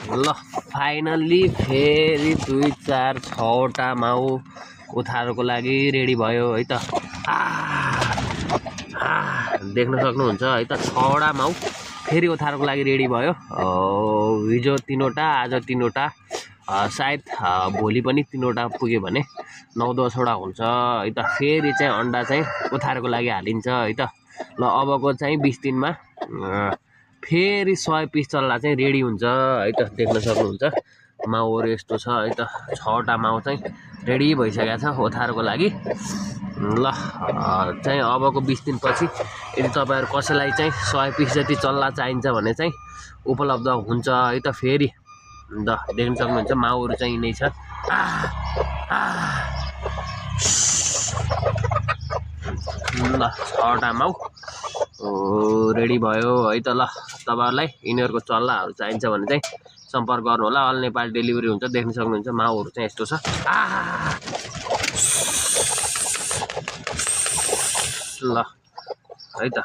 ल फाइनल्ली फेरि 2 4 6वटा माउ ओथारोको लागि रेडी भयो है त। देख्न सक्नुहुन्छ है त 6वटा माउ फेरि ओथारोको लागि रेडी भयो। हिजो 3वटा आज 3वटा सायद भोलि पनि 3वटा पुग्यो भने 9-10वटा हुन्छ है त। फेरि चाहिँ अन्डा चाहिँ ओथारोको लागि हालिन्छ है त। ल अबको चाहिँ 20 दिनमा फेरि 100 पिस चल्ला चाहिँ रेडी हुन्छ है त। देख्न सक्नुहुन्छ माउहरू यस्तो छ है त। 6वटा माउ चाहिँ रेडी भइसकेको छ ओथारोको लागि। ल चाहिँ अबको 20 दिनपछि यदि तपाईँहरू कसैलाई चाहिँ 100 पिस जति चल्ला चाहिन्छ भने चाहिँ उपलब्ध हुन्छ है त। फेरि ल देख्न सक्नुहुन्छ माउहरू चाहिँ यिनै छ। ल 6वटा माउ रेडी भयो है त। ल तपाईँहरूलाई यिनीहरूको चल्लाहरू चाहिन्छ भने चाहिँ सम्पर्क गर्नु होला। अल नेपाल डेलिभरी हुन्छ। देख्न सक्नुहुन्छ माउहरू चाहिँ यस्तो छ। ल है त।